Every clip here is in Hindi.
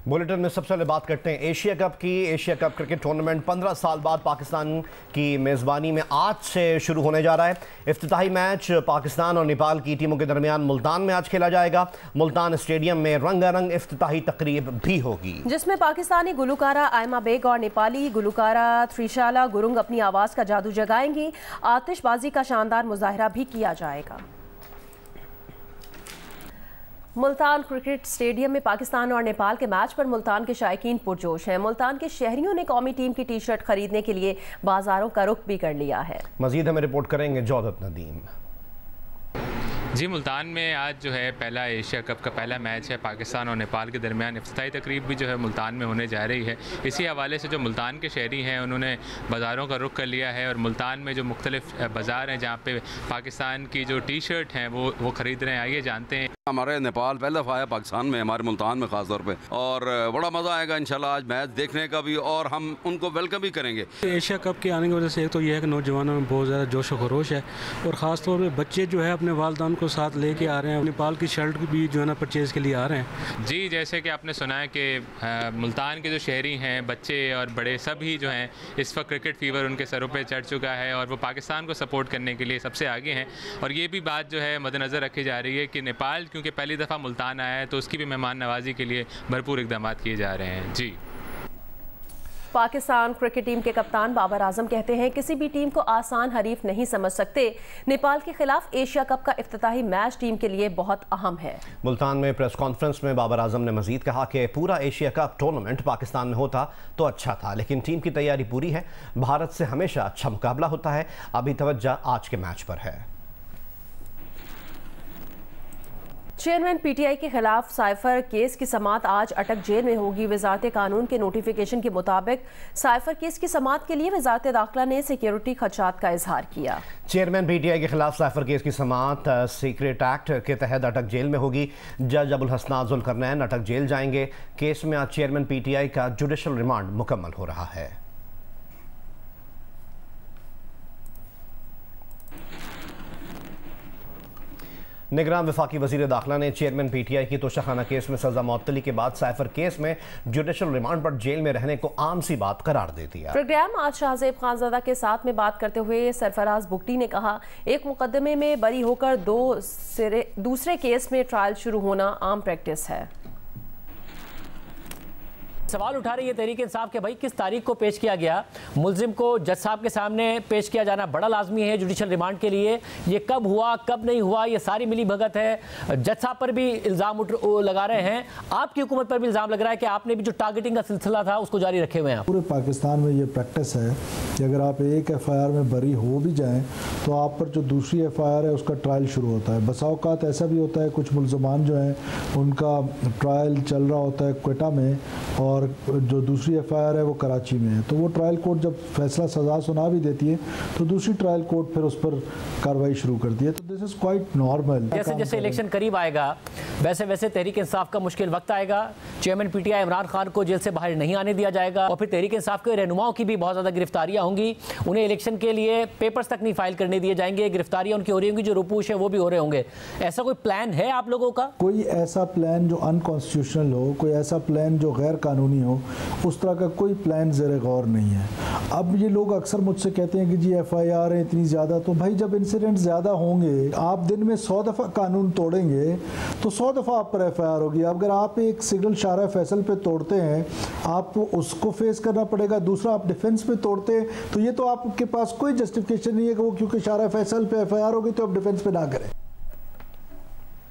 बुलेटिन में सबसे पहले बात करते हैं एशिया कप की। एशिया कप क्रिकेट टूर्नामेंट 15 साल बाद पाकिस्तान की मेज़बानी में आज से शुरू होने जा रहा है। इफ्तिताही मैच पाकिस्तान और नेपाल की टीमों के दरमियान मुल्तान में आज खेला जाएगा। मुल्तान स्टेडियम में रंगारंग इफ्तिताही तकरीब भी होगी, जिसमें पाकिस्तानी गुलकारा आयमा बेग और नेपाली गुलकारा त्रिशाला गुरुंग अपनी आवाज़ का जादू जगाएंगी। आतिशबाजी का शानदार मुजाहरा भी किया जाएगा। मुल्तान क्रिकेट स्टेडियम में पाकिस्तान और नेपाल के मैच पर मुल्तान के शायकीन पुरजोश हैं। मुल्तान के शहरियों ने कौमी टीम की टी-शर्ट खरीदने के लिए बाजारों का रुख भी कर लिया है। मजीद हमें रिपोर्ट करेंगे जौदत नदीम। जी, मुल्तान में आज जो है पहला एशिया कप का पहला मैच है पाकिस्तान और नेपाल के दरमियान। इफ्तिताही तकरीब भी जो है मुल्तान में होने जा रही है। इसी हवाले से जो मुल्तान के शहरी हैं उन्होंने बाज़ारों का रुख कर लिया है और मुल्तान में जो मुख्तलिफ बाज़ार हैं जहाँ पे पाकिस्तान की जो टी शर्ट हैं वो ख़रीद रहे हैं। आइए जानते हैं। हमारे नेपाल पहला दफ़ा आया पाकिस्तान में, हमारे मुल्तान में ख़ास तौर पे, और बड़ा मज़ा आएगा इंशाल्लाह आज मैच देखने का भी, और हम उनको वेलकम भी करेंगे। एशिया कप के आने की वजह से एक तो ये है कि नौजवानों में बहुत ज़्यादा जोश व खरोश है, और ख़ास तौर पर बच्चे जो है अपने वालिदैन को साथ लेके आ रहे हैं। नेपाल की शर्ट भी जो है ना परचेज़ के लिए आ रहे हैं। जी, जैसे कि आपने सुना है कि मुल्तान के जो शहरी हैं, बच्चे और बड़े सभी जो हैं, इस वक्त क्रिकेट फीवर उनके सरों पर चढ़ चुका है और वो पाकिस्तान को सपोर्ट करने के लिए सबसे आगे हैं। और ये भी बात जो है मद्देनज़र रखी जा रही है कि नेपाल क्योंकि पहली दफ़ा मुल्तान आया है तो उसकी भी मेहमान नवाजी के लिए भरपूर इक़दाम किए जा रहे हैं। जी, पाकिस्तान क्रिकेट टीम के कप्तान बाबर आजम कहते हैं किसी भी टीम को आसान हरीफ नहीं समझ सकते। नेपाल के खिलाफ एशिया कप का इफ्तिताही मैच टीम के लिए बहुत अहम है। मुल्तान में प्रेस कॉन्फ्रेंस में बाबर आजम ने मजीद कहा कि पूरा एशिया कप टूर्नामेंट पाकिस्तान में होता तो अच्छा था, लेकिन टीम की तैयारी पूरी है। भारत से हमेशा अच्छा मुकाबला होता है। अभी तवज्जो आज के मैच पर है। चेयरमैन पीटीआई के खिलाफ साइफर केस की समाअत आज अटक जेल में होगी। वजारत कानून के नोटिफिकेशन के मुताबिक साइफर केस की समाअत के लिए वजारत दाखिला ने सिक्योरिटी खदशात का इजहार किया। चेयरमैन पीटीआई के खिलाफ साइफर केस की समाअत सीक्रेट एक्ट के तहत अटक जेल में होगी। जज अबुल हसनात जुल्करनैन अटक जेल जाएंगे। केस में आज चेयरमैन पीटीआई का जुडिशल रिमांड मुकम्मल हो रहा है। निगरान वफाकी वज़ीर दाखिला ने चेयरमैन पीटीआई की तोशाखाना केस में सजा मुअत्तली के बाद साइफर केस में जुडिशल रिमांड पर जेल में रहने को आम सी बात करार दे दिया। प्रोग्राम आज शाहजेब खानज़ादा के साथ में बात करते हुए सरफराज बुगटी ने कहा, एक मुकदमे में बरी होकर दूसरे केस में ट्रायल शुरू होना आम प्रैक्टिस है। सवाल उठा रही है तहरीक इंसाफ के भाई किस तारीख को पेश किया गया, मुलजिम को जज साहब के सामने पेश किया जाना बड़ा लाजमी है जुडिशल रिमांड के लिए। ये कब हुआ कब नहीं हुआ ये सारी मिली भगत है। जज साहब पर भी इल्ज़ाम लगा रहे हैं, आपकी हुकूमत पर भी इल्ज़ाम लग रहा है कि आपने भी जो टारगेटिंग का सिलसिला था उसको जारी रखे हुए हैं। पूरे पाकिस्तान में ये प्रैक्टिस है कि अगर आप एक FIR में बरी हो भी जाएँ तो आप पर जो दूसरी FIR है उसका ट्रायल शुरू होता है। बसा औकात ऐसा भी होता है कुछ मुलजमान जो हैं उनका ट्रायल चल रहा होता है क्वेटा में और जो दूसरी FIR है वो कराची में है, तो वो ट्रायल कोर्ट जब फैसला सज़ा सुना भी देती है तो दूसरी ट्रायल कोर्ट फिर उस पर कार्रवाई शुरू करती है। तो दिस इज़ क्वाइट नॉर्मल। जैसे जैसे इलेक्शन करीब आएगा वैसे वैसे तहरीक इंसाफ का मुश्किल वक्त आएगा। चेयरमैन पीटीआई इमरान खान को जेल से बाहर नहीं आने दिया जाएगा और फिर तहरीक इंसाफ के रहनुमाओं की भी बहुत ज़्यादा गिरफ्तारियाँ होंगी। उन्हें इलेक्शन के लिए पेपर्स तक नहीं फाइल करने दिए जाएंगे। गिरफ्तारियाँ उनकी हो रही होंगी, जो रुपूश है वो भी हो रहे होंगे। ऐसा कोई प्लान है आप लोगों का? कोई ऐसा प्लान जो अनकॉन्स्टिट्यूशनल हो, कोई ऐसा प्लान जो गैर कानूनी हो, उस तरह का कोई प्लान ज़ेरे गौर नहीं है। अब ये लोग अक्सर मुझसे कहते हैं कि जी FIR है इतनी ज़्यादा, तो भाई जब इंसिडेंट ज़्यादा होंगे, आप दिन में 100 दफ़ा कानून तोड़ेंगे तो 100 दफ़ा आप पर FIR होगी। अगर आप एक सिग्नल शारा फैसल पे तोड़ते हैं आपको उसको फेस करना पड़ेगा, दूसरा आप डिफेंस पे तोड़ते हैं तो ये तो आपके पास कोई जस्टिफिकेशन नहीं है कि वो क्योंकि शारा फैसल पे FIR होगी तो आप डिफेंस पे ना करें।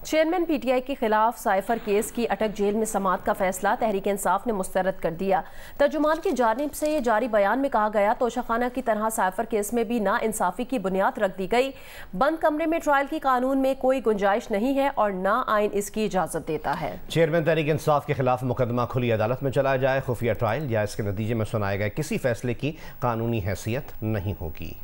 चेयरमैन पीटीआई के खिलाफ साइफर केस की अटक जेल में समाअत का फैसला तहरीक इंसाफ ने मुस्तरद कर दिया। तर्जुमान की जानिब से जारी बयान में कहा गया, तोशाखाना की तरह साइफर केस में भी ना इंसाफी की बुनियाद रख दी गई। बंद कमरे में ट्रायल की कानून में कोई गुंजाइश नहीं है और ना आइन इसकी इजाजत देता है। चेयरमैन तहरीक इंसाफ के खिलाफ मुकदमा खुली अदालत में चलाया जाए, खुफिया ट्रायल या इसके नतीजे में सुनाए गए किसी फैसले की कानूनी हैसियत नहीं होगी।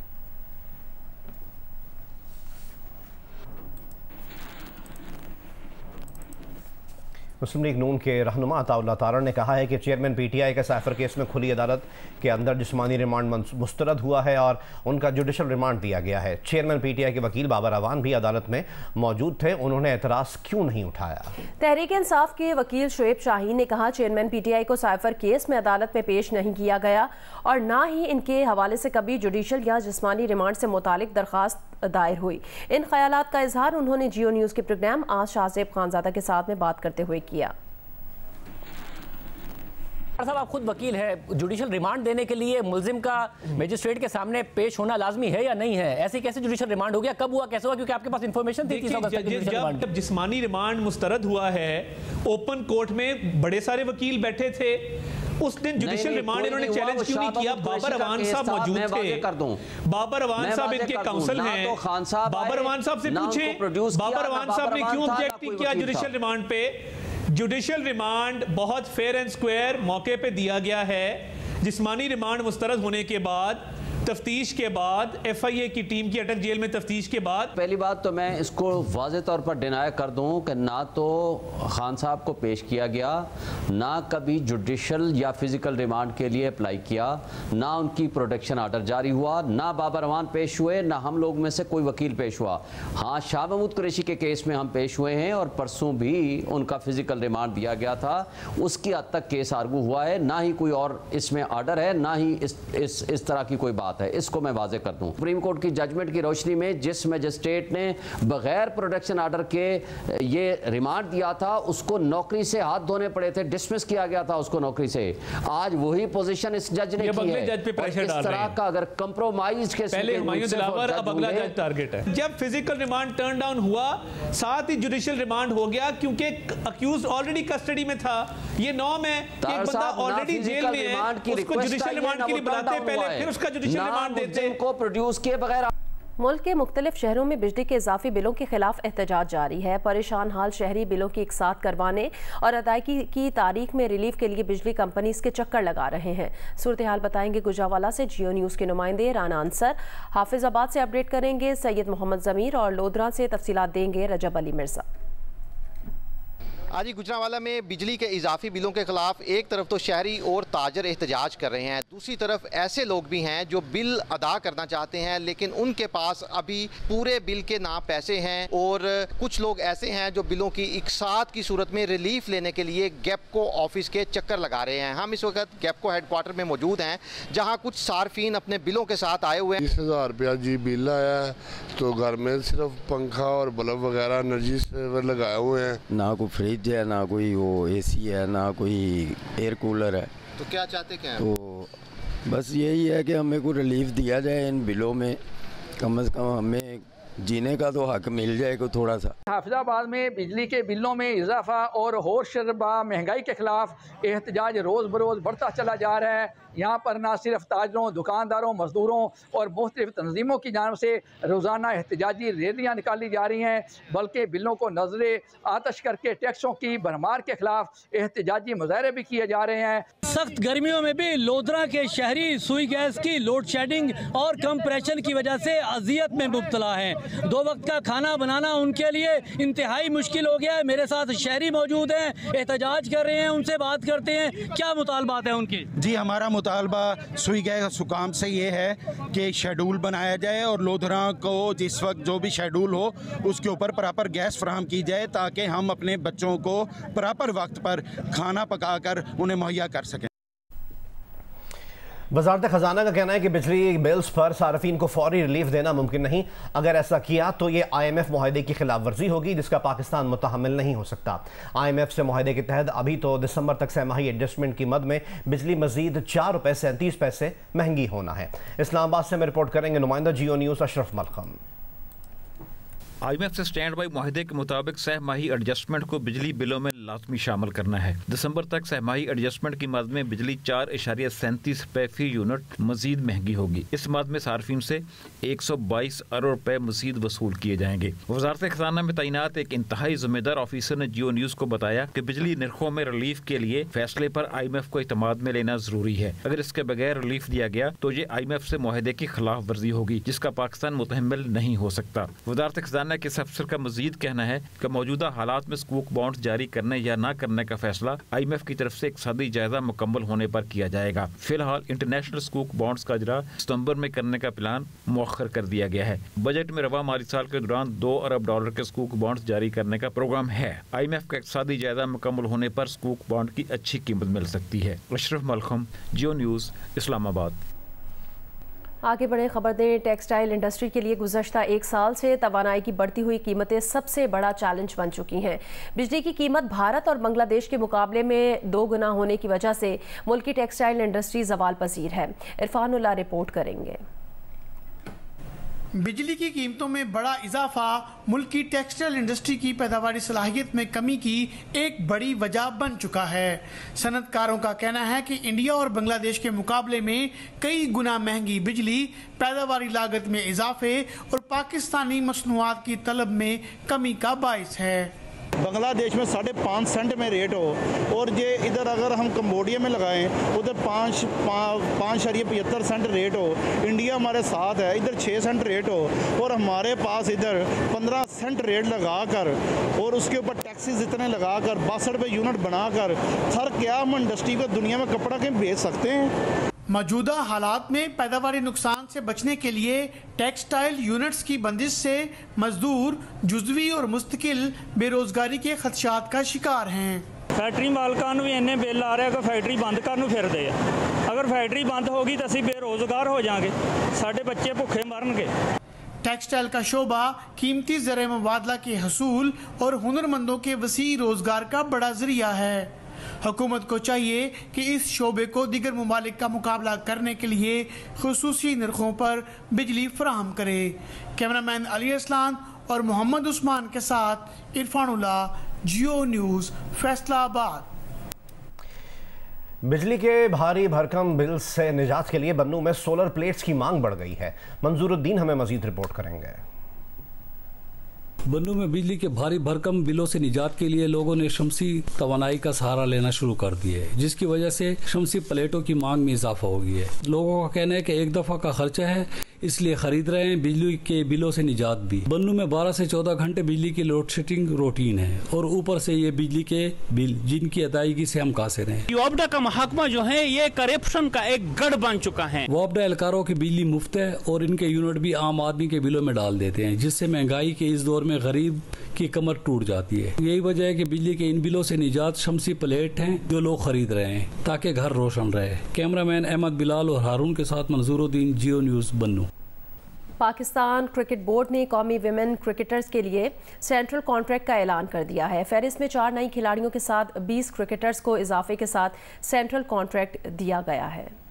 मुस्लिम लीग नून के रहनुमा अताउल्लाह तारण ने कहा है कि चेयरमैन पीटीआई के साइफर केस में खुली अदालत के अंदर जिस्मानी रिमांड मुस्तरद हुआ है और उनका जुडिशल रिमांड दिया गया है। चेयरमैन पीटीआई के वकील बाबर अवान भी अदालत में मौजूद थे, उन्होंने एतराज क्यों नहीं उठाया? तहरीक इंसाफ के वकील शुएब शाहीन ने कहा चेयरमैन पीटीआई को साइफर केस में अदालत में पेश नहीं किया गया और ना ही इनके हवाले से कभी जुडिशल या जिस्मानी रिमांड से मुतालिक दरखास्त दायर हुई। इन ख्यालात का इजहार उन्होंने जियो न्यूज़ के प्रोग्राम आज शाहजेब खानजादा के साथ में बात करते हुए किया। साहब, आप खुद वकील है, जुडिशल रिमांड देने के लिए मुल्जिम का मजिस्ट्रेट के सामने पेश होना लाजमी है या नहीं है? ऐसे कैसे जुडिशल रिमांड हो गया, कब हुआ, कैसे हुआ? क्योंकि आपके पास इंफॉर्मेशन थी। जब जिस्मानी रिमांड मुस्तरद हुआ है, ओपन कोर्ट में बड़े सारे वकील बैठे थे, उस दिन जुडिशल रिमांड इन्होंने चैलेंज क्यों नहीं किया? बाबर अवान साहब मौजूद थे, बाबर अवान साहब इनके काउंसिल हैं, बाबर अवान साहब से पूछे बाबर अवान साहब ने क्यों ऑब्जेक्ट किया जुडिशल रिमांड पे? जुडिशल रिमांड बहुत फेयर एंड स्क्वायर मौके पे दिया गया है। जिस्मानी रिमांड मुस्तरद होने के बाद, तफ्तीश के बाद, एफआईए की टीम की अटक जेल में तफ्तीश के बाद, पहली बात तो मैं इसको वाज़े तौर पर डिनाई कर दूं कि ना तो खान साहब को पेश किया गया, ना कभी जुडिशल या फिजिकल रिमांड के लिए अप्लाई किया, ना उनकी प्रोटेक्शन आर्डर जारी हुआ, ना बाबर अवान पेश हुए, ना हम लोग में से कोई वकील पेश हुआ। हाँ, शाह महमूद कुरैशी के केस में हम पेश हुए हैं और परसों भी उनका फिजिकल रिमांड दिया गया था, उसकी हद तक केस आर्गू हुआ है, ना ही कोई और इसमें आर्डर है, ना ही इस तरह की कोई बात है। इसको मैं वाजे कर दूं। सुप्रीम कोर्ट की जजमेंट की रोशनी में जिस मजिस्ट्रेट ने बगैर प्रोटेक्शन आर्डर के ये रिमांड दिया था, उसको नौकरी से हाथ धोने पड़े थे, डिसमिस किया गया था उसको नौकरी से। आज वही पोजीशन इस जज ने की है। जज पे प्रेशर डाल रहे हैं। इस तरह का अगर कंप्रोमाइज के पहले हुमायूं दिलावर, अब अगला जज टारगेट है। जब फिजिकल रिमांड टर्न डाउन हुआ, साथ ही जुडिशियल रिमांड हो गया क्योंकि अक्यूज ऑलरेडी कस्टडी में था। ये नॉर्म है कि एक बंदा ऑलरेडी जेल में है, उसको जुडिशियल रिमांड के लिए बुलाते पहले, फिर उसका जुडिशियल रिमांड देते को प्रोड्यूस किए बगैर। मुल्क के मुख्तलिफ शहरों में बिजली के इजाफी बिलों के खिलाफ एहतजाज जारी है। परेशान हाल शहरी बिलों की एकसाथ करवाने और अदायगी की तारीख में रिलीफ के लिए बिजली कंपनीज के चक्कर लगा रहे हैं। सूरत हाल बताएंगे गुजरावाला से जियो न्यूज़ के नुमाइंदे राना अंसर। हाफिजाबाद से अपडेट करेंगे सैयद मोहम्मद ज़मीर और लोधरा से तफसीलात देंगे रजब अली मिर्जा। आज ही गुजरावाला में बिजली के इजाफी बिलों के खिलाफ एक तरफ तो शहरी और ताजर एहतजाज कर रहे हैं, दूसरी तरफ ऐसे लोग भी हैं जो बिल अदा करना चाहते हैं लेकिन उनके पास अभी पूरे बिल के ना पैसे हैं, और कुछ लोग ऐसे हैं जो बिलों की इकसात की सूरत में रिलीफ लेने के लिए गैपको ऑफिस के चक्कर लगा रहे हैं। हम इस वक्त गैपको हेडक्वार्टर में मौजूद हैं जहाँ कुछ सार्फिन अपने बिलों के साथ आए हुए हैं। 30,000 रुपया जी बिल आया है, तो घर में सिर्फ पंखा और बल्ब वगैरह एनर्जी सेवर लगाए हुए हैं, ना कोई फ्रिज है, ना कोई वो एसी है, ना कोई एयर कूलर है। तो क्या चाहते क्या हैं? तो बस यही है कि हमें कोई रिलीफ दिया जाए इन बिलों में, कम से कम हमें जीने का तो हक मिल जाए को थोड़ा सा। हाफिजाबाद में बिजली के बिलों में इजाफा और होशरबा महंगाई के खिलाफ एहतजाज रोज़ बरोज़ बढ़ता चला जा रहा है। यहाँ पर ना सिर्फ ताजरों, दुकानदारों, मजदूरों और मुख्तलिफ तंजीमों की जानिब से रोज़ाना एहतजाजी रैलियाँ निकाली जा रही हैं, बल्कि बिलों को नजरे आतश करके टैक्सों की भरमार के खिलाफ एहतजाजी मुजाहरे भी किए जा रहे हैं। सख्त गर्मियों में भी लोधरा के शहरी सुई गैस की लोड शेडिंग और कंप्रेशन की वजह से अजियत में मुब्तला हैं। 2 वक्त का खाना बनाना उनके लिए इंतहाई मुश्किल हो गया है। मेरे साथ शहरी मौजूद हैं, एहतजाज कर रहे हैं, उनसे बात करते हैं क्या मुतालबात है उनके। जी, हमारा मुतालबा सुई गैस हुकाम से ये है कि शेड्यूल बनाया जाए और लोधरा को जिस वक्त जो भी शेड्यूल हो उसके ऊपर प्रॉपर गैस फराहम की जाए ताकि हम अपने बच्चों को प्रॉपर वक्त पर खाना पकाकर उन्हें मुहैया कर सकें। वज़ारत ख़जाना का कहना है कि बिजली बिल्स पर सार्फिन को फौरी रिलीफ देना मुमकिन नहीं। अगर ऐसा किया तो ये IMF माहदे की खिलाफ वर्जी होगी जिसका पाकिस्तान मुतहम्मिल नहीं हो सकता। IMF से माहदे के तहत अभी तो दिसंबर तक सहमाही एडजस्टमेंट की मद में बिजली मजीद 4 रुपये 37 पैसे महंगी होना है। इस्लामाबाद से में रिपोर्ट करेंगे नुमाइंदा जियो न्यूज़ अशरफ मलकम। IMF से स्टैंड बाई माहदे के मुताबिक सहमाही एडजस्टमेंट को बिजली बिलों में लाजमी शामिल करना है। दिसंबर तक सहमाही एडजस्टमेंट की मद में बिजली 4.37 रुपये फी यूनिट मजीद महंगी होगी। इस मद में सार्फिन से 122 अरब रुपए मजीद वसूल किए जाएंगे। वज़ारत ख़ज़ाना में तैनात एक इंतहाई जिम्मेदार ऑफिसर ने जियो न्यूज़ को बताया कि बिजली निर्खों में रिलीफ के लिए फैसले पर IMF को इत्मीनान में लेना जरूरी है। अगर इसके बगैर रिलीफ दिया गया तो ये IMF से माहदे की खिलाफ वर्जी होगी जिसका पाकिस्तान मुतहम्मिल नहीं हो सकता। वज़ारत ख़ज़ाना खजाना के इस अफसर का मजीद कहना है कि मौजूदा हालात में सुकूक बॉन्ड जारी करने या न करने का फैसला IMF की तरफ से इक़्तिसादी जायजा मुकम्मल होने पर किया जाएगा। फिलहाल इंटरनेशनल सुकूक बॉन्ड्स का इजरा सितंबर में करने का प्लान मुअख्खर कर दिया गया है। बजट में रवा माली साल के दौरान $2 अरब के सुकूक बॉन्ड्स जारी करने का प्रोग्राम है। IMF का इक़्तिसादी जायजा मुकम्मल होने पर सुकूक बॉन्ड की अच्छी कीमत मिल सकती है। अशरफ मलखम, जियो न्यूज़, इस्लामाबाद। आगे बढ़े खबर दें, टेक्सटाइल इंडस्ट्री के लिए गुज़श्ता एक साल से तवानाई की बढ़ती हुई कीमतें सबसे बड़ा चैलेंज बन चुकी हैं। बिजली की कीमत भारत और बांग्लादेश के मुकाबले में 2 गुना होने की वजह से मुल्क की टेक्सटाइल इंडस्ट्री ज़वाल पजीर है। इरफानुल्लाह रिपोर्ट करेंगे। बिजली की कीमतों में बड़ा इजाफा मुल्क की टेक्सटाइल इंडस्ट्री की पैदावारी सलाहियत में कमी की एक बड़ी वजह बन चुका है। सनतकारों का कहना है कि इंडिया और बांग्लादेश के मुकाबले में कई गुना महंगी बिजली, पैदावारी लागत में इजाफे और पाकिस्तानी मसनूआत की तलब में कमी का बाइस है। बांग्लादेश में 5.5 सेंट में रेट हो और ये इधर अगर हम कम्बोडिया में लगाएं उधर 5.75 सेंट रेट हो, इंडिया हमारे साथ है, इधर 6 सेंट रेट हो और हमारे पास इधर 15 सेंट रेट लगाकर और उसके ऊपर टैक्सेस इतने लगाकर 62 रुपये यूनिट बनाकर सर क्या हम इंडस्ट्री को दुनिया में कपड़ा कहीं बेच सकते हैं? मौजूदा हालात में पैदावारी नुकसान से बचने के लिए टेक्सटाइल यूनिट्स की बंदिश से मजदूर जुज़वी और मुस्तकिल बेरोजगारी के खदशात का शिकार हैं। फैक्ट्री मालकां भी इन्ने बिल आ रहे कि फैक्ट्री बंद करने फिरदे आ। अगर फैक्ट्री बंद होगी तो असीं बेरोजगार हो जाएंगे, साडे बच्चे भुखे मरनगे। टेक्सटाइल का शोबा कीमती ज़र मुबादला के हसूल और हुनरमंदों के वसी रोजगार का बड़ा जरिया है। हुकूमत को चाहिए कि इस शोबे को दीगर ममालिक का मुकाबला करने के लिए खुसूसी नरखों पर बिजली फराहम करे। कैमरामैन अली असलान और मोहम्मद उस्मान के साथ इरफानुल्लाह, जियो न्यूज़, फैसलाबाद। बिजली के भारी भरकम बिल से निजात के लिए बन्नू में सोलर प्लेट्स की मांग बढ़ गई है। मंजूरुद्दीन हमें मजीद रिपोर्ट करेंगे। बन्नू में बिजली के भारी भरकम बिलों से निजात के लिए लोगों ने शमसी तवानाई का सहारा लेना शुरू कर दिया है, जिसकी वजह से शमसी प्लेटों की मांग में इजाफा हो गया है। लोगों का कहना है कि एक दफा का खर्चा है, इसलिए खरीद रहे हैं। बिजली के बिलों से निजात भी। बन्नू में 12 से 14 घंटे बिजली की लोड शेडिंग रूटीन है और ऊपर से ये बिजली के बिल जिनकी अदायगी से हम कासिर हैं। वापडा का महकमा जो है ये करप्शन का एक गढ़ बन चुका है। वापडा एहलकारों की बिजली मुफ्त है और इनके यूनिट भी आम आदमी के बिलों में डाल देते हैं, जिससे महंगाई के इस दौर में गरीब की कमर टूट जाती है। यही वजह है कि बिजली के इन बिलों से निजात शमसी प्लेट हैं जो लोग खरीद रहे हैं ताकि घर रोशन रहे। कैमरामैन अहमद बिलाल और हारून के साथ मंजूरुद्दीन, जियो न्यूज़, बन्नू। पाकिस्तान क्रिकेट बोर्ड ने कौमी विमेन क्रिकेटर्स के लिए सेंट्रल कॉन्ट्रैक्ट का ऐलान कर दिया है। फहरिस्त में 4 नई खिलाड़ियों के साथ 20 क्रिकेटर्स को इजाफे के साथ सेंट्रल कॉन्ट्रैक्ट दिया गया है।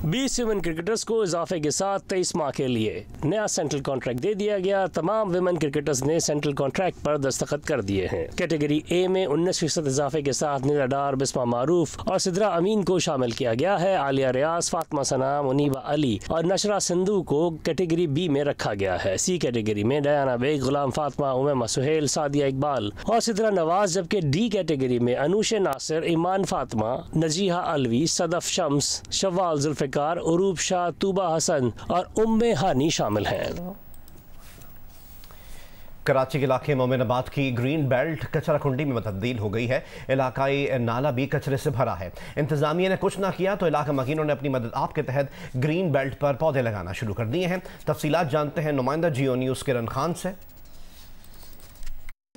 20 विमेन क्रिकेटर्स को इजाफे के साथ 23 माह के लिए नया सेंट्रल कॉन्ट्रैक्ट दे दिया गया। तमाम विमेन क्रिकेटर्स ने सेंट्रल कॉन्ट्रैक्ट पर दस्तखत कर दिए हैं। कैटेगरी ए में 19% इजाफे के साथ नीला डार, बिस्मा मारूफ और सिद्रा अमीन को शामिल किया गया है। आलिया रियाज, फातिमा सना, मुनीबा अली और नशरा सिंधु को कैटेगरी बी में रखा गया है। सी कैटेगरी में डयाना बेग, गुलाम फातिमा, उमैमा सुहेल, सादिया इकबाल और सिद्रा नवाज, जबकि डी कैटेगरी में अनूशे नासिर, ईमान फातिमा, नजीहा अलवी, सदफ शम्स, शवाल जुल्फिकार, उरूब शाह, तूबा हसन और उम्मे हानी शामिल हैं। कराची के इलाके मोमिनाबाद की ग्रीन बेल्ट कचरा कुंडी में तब्दील हो गई है। इलाकाई नाला भी कचरे से भरा है। इंतजामिया ने कुछ ना किया तो इलाका मकीनों ने अपनी मदद आप के तहत ग्रीन बेल्ट पर पौधे लगाना शुरू कर दिए हैं। तफसीलात जानते हैं नुमाइंदा जियो न्यूज़ किरण खान से।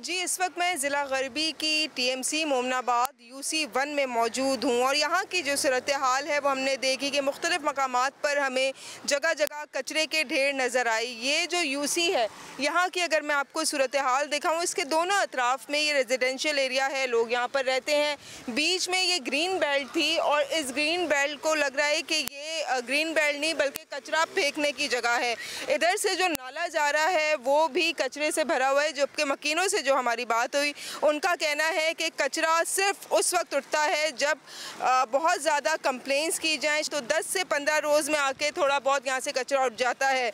जी, इस वक्त मैं ज़िला गरबी की TMC मोमनाबाद UC1 में मौजूद हूँ और यहाँ की जो सूरत हाल है वो हमने देखी कि मुख्तलिफ़ मकामात पर हमें जगह जगह कचरे के ढेर नज़र आई। ये जो UC है यहाँ की अगर मैं आपको सूरत हाल दिखाऊँ, इसके दोनों अतराफ़ में ये रेजिडेंशियल एरिया है, लोग यहाँ पर रहते हैं। बीच में ये ग्रीन बेल्ट थी और इस ग्रीन बेल्ट को लग रहा है कि ये ग्रीन बेल्ट नहीं बल्कि कचरा फेंकने की जगह है। इधर से जो नाला जा रहा है वो भी कचरे से भरा हुआ है, जबकि मकीनों से जो हमारी बात हुई उनका कहना है कि कचरा सिर्फ उस वक्त उठता है जब बहुत ज़्यादा कंप्लेंट्स की जाएं, तो 10 से 15 रोज़ में आके थोड़ा बहुत यहाँ से कचरा उठ जाता है।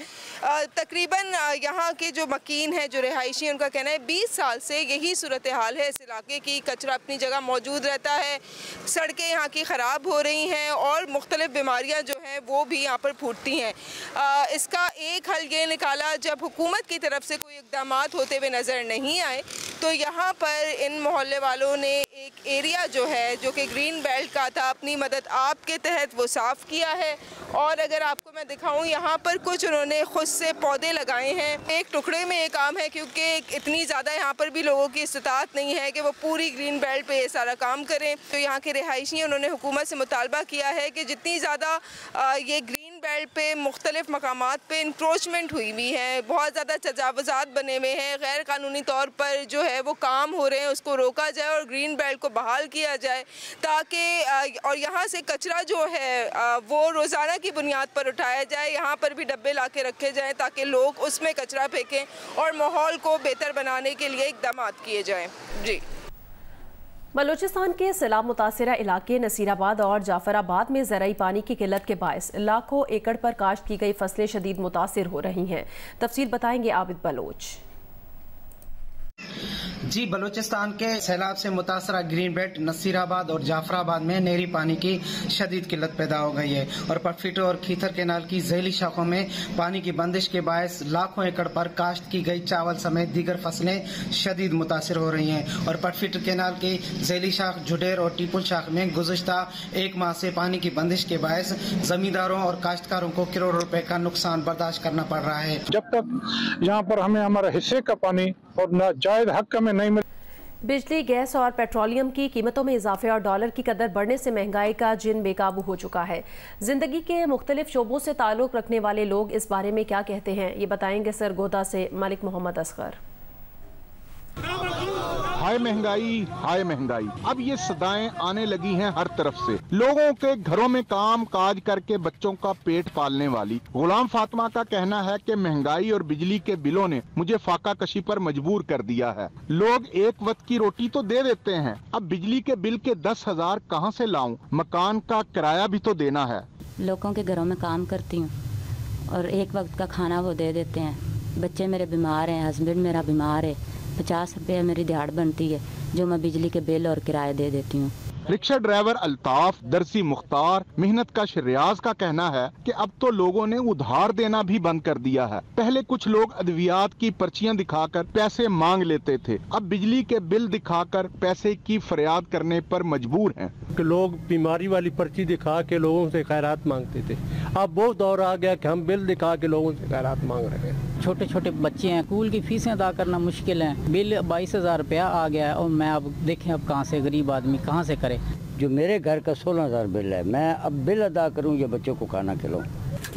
तकरीबन यहाँ के जो मकीन हैं, जो रिहायशी हैं, उनका कहना है 20 साल से यही सूरत हाल है इस इलाके की। कचरा अपनी जगह मौजूद रहता है, सड़कें यहाँ की ख़राब हो रही हैं और मुख्तलिफ बीमारियाँ जो हैं वो भी यहाँ पर फूटती हैं। इसका एक हल ये निकाला ताला जब हुकूमत की तरफ से कोई इक़दाम होते हुए नज़र नहीं आए तो यहाँ पर इन मोहल्ले वालों ने एक एरिया जो है जो कि ग्रीन बेल्ट का था, अपनी मदद आप के तहत वो साफ़ किया है। और अगर आपको मैं दिखाऊं, यहाँ पर कुछ उन्होंने खुद से पौधे लगाए हैं। एक टुकड़े में ये काम है क्योंकि इतनी ज़्यादा यहाँ पर भी लोगों की इस्तात नहीं है कि वो पूरी ग्रीन बेल्ट पे ये सारा काम करें। तो यहाँ के रिहायशी उन्होंने हुकूमत से मुतालबा किया है कि जितनी ज़्यादा ये ग्रीन बेल्ट पे मुख्तलिफ मकामात पे इंक्रोचमेंट हुई हुई है, बहुत ज़्यादा तजावुज़ात बने हुए हैं, गैर कानूनी तौर पर जो है वो काम हो रहे हैं, उसको रोका जाए और ग्रीन बेल्ट को बहाल किया जाए ताकि और यहाँ से कचरा जो है वो रोज़ाना की बुनियाद पर उठाया जाए। यहाँ पर भी डब्बे ला के रखे जाएँ ताकि लोग उसमें कचरा फेंकें और माहौल को बेहतर बनाने के लिए इक़दाम किए जाएँ। जी। बलूचिस्तान के सैलाब मुतासिरा इलाके नसीराबाद और जाफराबाद में ज़राई पानी की किल्लत के बायस लाखों एकड़ पर काश्त की गई फसलें शदीद मुतासिर हो रही हैं। तफसील बताएंगे आबिद बलोच। जी, बलूचिस्तान के सैलाब से मुतासरा ग्रीन बेल्ट नसीराबाद और जाफराबाद में नहरी पानी की शदीद किल्लत पैदा हो गई है और पटफिटो और खीथर केनाल की झैली शाखों में पानी की बंदिश के बायस लाखों एकड़ पर काश्त की गई चावल समेत दीगर फसलें शदीद मुतासिर हो रही हैं और पटफिटो केनाल की झैली शाख, जुडेर और टीपुल शाख में गुज़श्ता एक माह से पानी की बंदिश के बायस जमींदारों और काश्तकारों को करोड़ों रुपए का नुकसान बर्दाश्त करना पड़ रहा है। जब तक यहाँ पर हमें हमारे हिस्से का पानी और नाजायज हक में नहीं मिल। बिजली, गैस और पेट्रोलियम की कीमतों में इजाफे और डॉलर की कदर बढ़ने से महंगाई का जिन बेकाबू हो चुका है। जिंदगी के मुख्तलिफ शोबों से ताल्लुक रखने वाले लोग इस बारे में क्या कहते हैं, ये बताएंगे सरगोदा से मलिक मोहम्मद असगर। हाय महंगाई, हाय महंगाई, अब ये सदाएं आने लगी हैं हर तरफ से। लोगों के घरों में काम काज करके बच्चों का पेट पालने वाली गुलाम फातिमा का कहना है कि महंगाई और बिजली के बिलों ने मुझे फाका कशी पर मजबूर कर दिया है। लोग एक वक्त की रोटी तो दे देते हैं, अब बिजली के बिल के 10,000 कहां से लाऊं? मकान का किराया भी तो देना है। लोगों के घरों में काम करती हूँ और एक वक्त का खाना वो दे देते हैं। बच्चे मेरे बीमार हैं, हस्बैंड मेरा बीमार है, 50 रुपये मेरी दिहाड़ बनती है जो मैं बिजली के बिल और किराया दे देती हूँ। रिक्शा ड्राइवर अल्ताफ, दर्जी मुख्तार, मेहनत का रियाज का कहना है कि अब तो लोगों ने उधार देना भी बंद कर दिया है। पहले कुछ लोग अद्वियात की पर्चियां दिखाकर पैसे मांग लेते थे, अब बिजली के बिल दिखाकर पैसे की फरियाद करने पर मजबूर हैं। कि लोग बीमारी वाली पर्ची दिखा के लोगों से खैरात मांगते थे, अब वो दौर आ गया कि हम बिल दिखा के लोगों से खैरात मांग रहे हैं। छोटे छोटे बच्चे हैं, स्कूल की फीसें अदा करना मुश्किल है। बिल 22,000 रुपया आ गया है और मैं अब देखें अब कहाँ से गरीब आदमी कहाँ से करे। जो मेरे घर का 16,000 बिल है, मैं अब बिल अदा करूं या बच्चों को खाना खिलाऊं।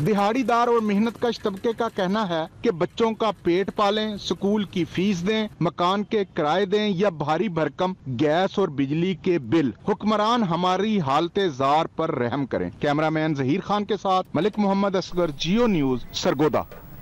दिहाड़ीदार और मेहनतकश तबके का कहना है कि बच्चों का पेट पालें, स्कूल की फीस दें, मकान के किराए दें या भारी भरकम गैस और बिजली के बिल। हुक्मरान हमारी हालते जार पर रहम करें। कैमरामैन जहीर खान के साथ मलिक मोहम्मद असगर, जियो न्यूज, सरगोदा।